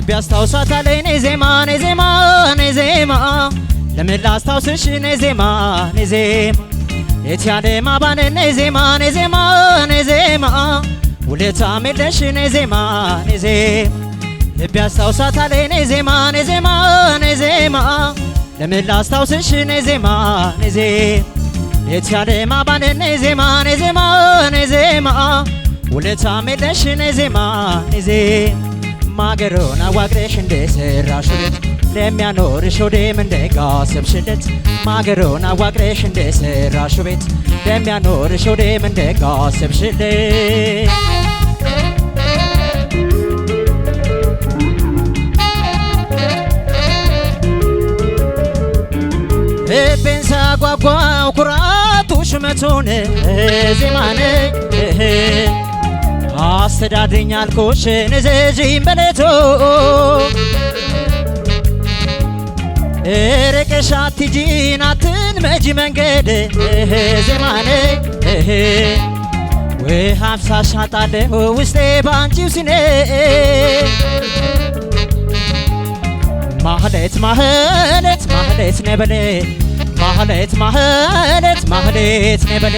ልብ ያስታውሳታል እኔ ዜማ እኔ ዜማ እኔ ዜማ ለምን ላስታውስሽ እኔ ዜማ እኔ ዜማ የትያለ ማባን እኔ ዜማ እኔ ዜማ እኔ ዜማ ውለታ የለሽ እኔ ዜማ እኔ ዜማ ልብ ያስታውሳታል እኔ ዜማ እኔ ዜማ እኔ ዜማ ለምን ላስታውስሽ እኔ ዜማ እኔ ዜማ የትያለ ማባን እኔ ዜማ እኔ ዜማ እኔ ዜማ ውለታ የለሽ እኔ ዜማ እኔ ዜማ ማገሩን አዋቅረሽ እንደሰራሽለት ለሚያኖርሽ ወዴም እንደጋሰብሽለት ማገሩን አዋቅረሽ እንደሰራሽ ቤት ለሚያኖርሽ ወዴም እንደጋሰብሽለት ልቤን ሳጓጓው ኩራቱ ሽመቱን ዜማነ አስተዳድኛል ኮሽን ዘጂም በለቶ ርቀሻት ሂጂን አትልመጂ መንገድ ዜማነ ውሃ አፍሳሻታለሁ ውስጤ ባንቺው ሲኔ ማህሌት ማህሌት ማህሌት ነበለ ማህሌት ማህሌት ማህሌት ነበለ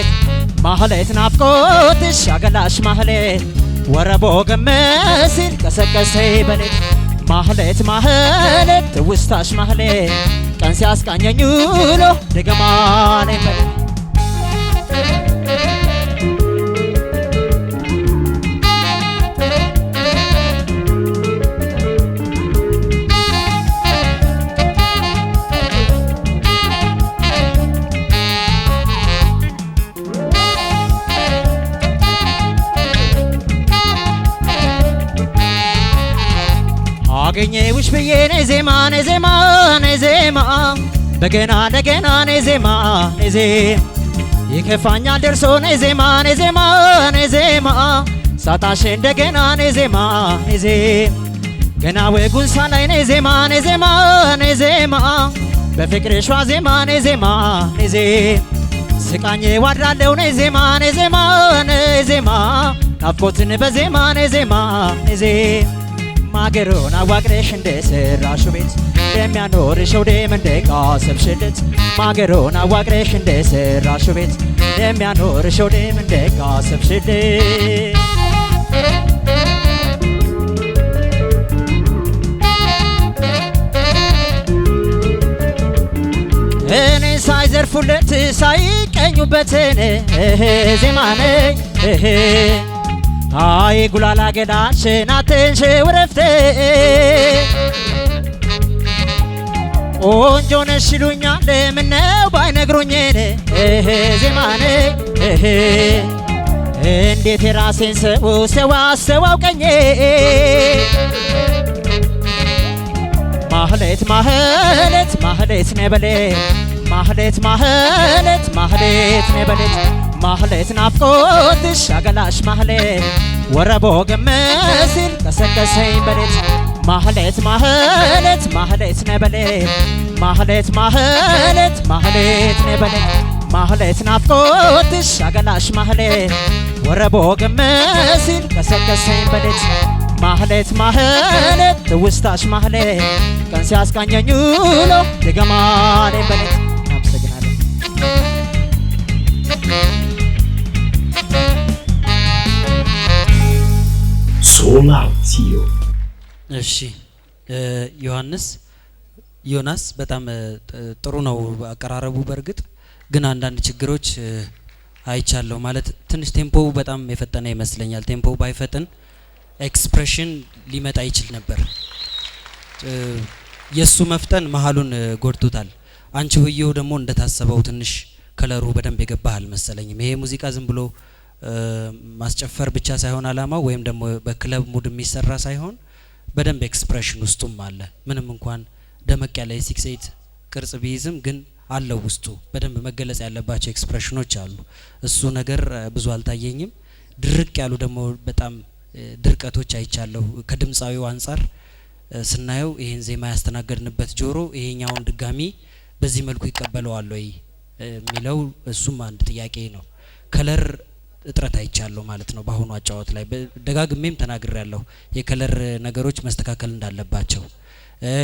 ማህሌት ናፍቆትሽ አገላሽ ማህሌት ወረቦ ገመሲል ቀሰቀሰይ በሌት ማህሌት ማህሌት ትውስታሽ ማህሌት ቀን ሲያስቃኘኝ ውሎ ደገማኔ በሌት አገኘሁሽ ብዬ ነይ ዜማ ነይ ዜማ ነይ ዜማ በገና እንደገና ነይ ዜማ ነይ ዜማ ይከፋኛል ደርሶ ነይ ዜማ ነይ ዜማ ነይ ዜማ ሳጣሽ እንደገና ነይ ዜማ ነይ ዜማ ገና ወጉን ሳላይ ነይ ዜማ ነይ ዜማ ነይ ዜማ በፍቅርሽ ዋዜማ ነይ ዜማ ነይ ዜማ ስቃኜ ዋድራለሁ ነይ ዜማ ነይ ዜማ ነይ ዜማ ናፍቆትን በዜማ ነይ ዜማ ነይ ዜማ ማገሩን አዋቅረሽ እንደሰራሽ ቤት ለሚያኖርሽ ወዴም እንደጋሰብሽለት ማገሩን አዋቅረሽ እንደሰራሽ ቤት ለሚያኖርሽ ወዴም እንደጋሰብሽለት እኔ ሳይዘርፉለት ሳይቀኙበትን ዜማኔ አይ ጉላላ ገዳሽን አትንሽ ወረፍቴ ቆንጆ ነሽ ይሉኛል ምነው ባይነግሩኝ ዜማኔ እንዴት የራሴን ሰው አውቀኝ ማህሌት ማህሌት ማህሌት ነበለ ማህሌት ማህሌት ማህሌት ነበለ ማህሌት ናፍቆትሽ አገላሽ ማህሌት ወረቦ ገመሲል ቀሰቀሰኝ በሌት ማህሌት ማህሌት ማህሌት ነበለ ማህሌት ማህሌት ማህሌት ነበለ ማህሌት ናፍቆትሽ አገላሽ ማህሌት ወረቦ ገመሲል ቀሰቀሰኝ በሌት ማህሌት ማህሌት ትውስታሽ ማህሌት ቀን ሲያስቃኘኝ ውሎ ደገማኔ በሌት አመሰግናለሁ። ሶላቲዮ እሺ ዮናስ በጣም ጥሩ ነው አቀራረቡ። በርግጥ ግን አንዳንድ ችግሮች አይቻለሁ። ማለት ትንሽ ቴምፖው በጣም የፈጠነ ይመስለኛል። ቴምፖው ባይፈጥን ኤክስፕሬሽን ሊመጣ ይችል ነበር። የሱ መፍጠን መሀሉን ጎድቶታል። አንቺ ሆየው ደግሞ እንደታሰበው ትንሽ ከለሩ በደንብ የገባሃል መሰለኝም። ይሄ ሙዚቃ ዝም ብሎ ማስጨፈር ብቻ ሳይሆን አላማው ወይም ደግሞ በክለብ ሙድ የሚሰራ ሳይሆን በደንብ ኤክስፕሬሽን ውስጡም አለ። ምንም እንኳን ደመቅ ያለ የ68 ቅርጽ ቢይዝም ግን አለው ውስጡ በደንብ መገለጽ ያለባቸው ኤክስፕሬሽኖች አሉ። እሱ ነገር ብዙ አልታየኝም። ድርቅ ያሉ ደግሞ በጣም ድርቀቶች አይቻለሁ። ከድምጻዊው አንፃር ስናየው ይሄን ዜማ ያስተናገድንበት ጆሮ ይሄኛውን ድጋሚ በዚህ መልኩ ይቀበለዋል ወይ የሚለው እሱም አንድ ጥያቄ ነው። ከለር እጥረት አይቻለሁ ማለት ነው። በአሁኑ አጫወት ላይ ደጋግሜም ተናግሬያለሁ የከለር ነገሮች መስተካከል እንዳለባቸው።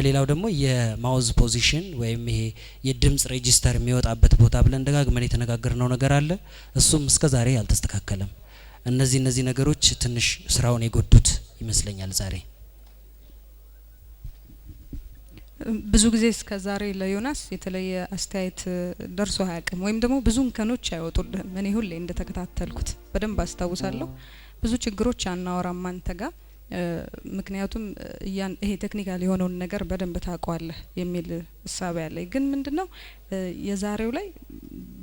ሌላው ደግሞ የማውዝ ፖዚሽን ወይም ይሄ የድምጽ ሬጂስተር የሚወጣበት ቦታ ብለን ደጋግመን የተነጋገርነው ነገር አለ። እሱም እስከዛሬ አልተስተካከለም። እነዚህ ነገሮች ትንሽ ስራውን የጎዱት ይመስለኛል ዛሬ። ብዙ ጊዜ እስከዛሬ ለዮናስ የተለየ አስተያየት ደርሶ አያውቅም ወይም ደግሞ ብዙ እንከኖች አይወጡልህም። እኔ ሁሌ እንደተከታተልኩት በደንብ አስታውሳለሁ። ብዙ ችግሮች አናወራም አንተ ጋር ምክንያቱም ይሄ ቴክኒካል የሆነውን ነገር በደንብ ታውቀዋለህ የሚል ሐሳብ ያለኝ ግን ምንድነው የዛሬው ላይ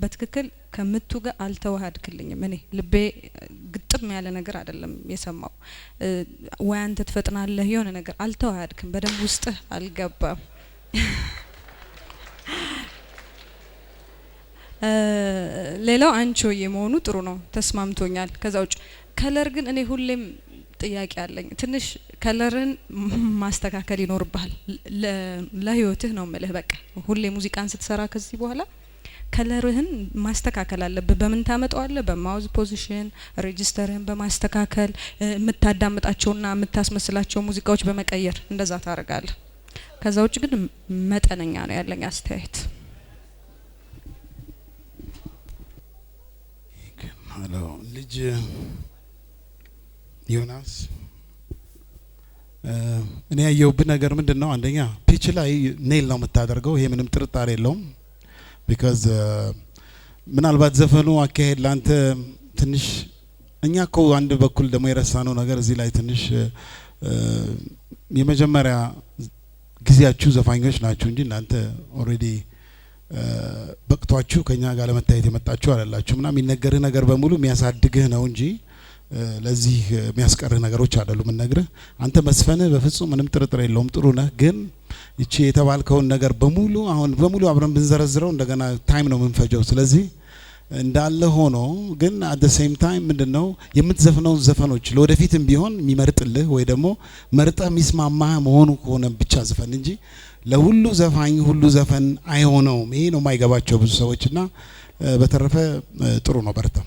በትክክል ከምቱ ጋር አልተዋሃድክልኝም። እኔ ልቤ ግጥም ያለ ነገር አይደለም የሰማው። ወይ አንተ ትፈጥናለህ የሆነ ነገር አልተዋሃድክም፣ በደንብ ውስጥህ አልገባም። ሌላው አንቺ የመሆኑ ጥሩ ነው ተስማምቶኛል። ከዛ ውጭ ከለር ግን እኔ ሁሌም ጥያቄ አለኝ። ትንሽ ከለርን ማስተካከል ይኖርብሃል ለህይወትህ ነው የምልህ። በቃ ሁሌ ሙዚቃን ስትሰራ ከዚህ በኋላ ከለርህን ማስተካከል አለብህ። በምን ታመጣዋለህ? በማውዝ ፖዚሽን ሬጂስተርህን በማስተካከል የምታዳምጣቸውና የምታስመስላቸው ሙዚቃዎች በመቀየር እንደዛ ታደርጋለህ። ከዛ ውጭ ግን መጠነኛ ነው ያለኝ አስተያየት። ሄሎ ልጅ ዮናስ እኔ ያየሁብህ ነገር ምንድነው? አንደኛ ፒች ላይ ኔል ነው የምታደርገው፣ ይሄ ምንም ጥርጣሬ የለውም። ቢካዝ ምናልባት ዘፈኑ አካሄድ ላንተ ትንሽ እኛ እኮ አንድ በኩል ደግሞ የረሳነው ነገር እዚህ ላይ ትንሽ የመጀመሪያ ጊዜያችሁ ዘፋኞች ናችሁ እንጂ እናንተ ኦሬዲ በቅቷችሁ ከኛ ጋር ለመታየት የመጣችሁ አይደላችሁ። ምናምን የሚነገርህ ነገር በሙሉ የሚያሳድግህ ነው እንጂ ለዚህ የሚያስቀርህ ነገሮች አይደሉም። የምነግርህ አንተ መስፈንህ በፍጹም ምንም ጥርጥር የለውም ጥሩ ነህ። ግን እቺ የተባልከውን ነገር በሙሉ አሁን በሙሉ አብረን ብንዘረዝረው እንደገና ታይም ነው የምንፈጀው። ስለዚህ እንዳለ ሆኖ ግን አት ዘ ሴም ታይም ምንድነው የምትዘፍነው ዘፈኖች ለወደፊትም ቢሆን የሚመርጥልህ ወይ ደግሞ መርጠህ የሚስማማህ መሆኑ ከሆነ ብቻ ዘፈን እንጂ ለሁሉ ዘፋኝ ሁሉ ዘፈን አይሆነውም። ይሄ ነው የማይገባቸው ብዙ ሰዎችና በተረፈ ጥሩ ነው፣ በርታ።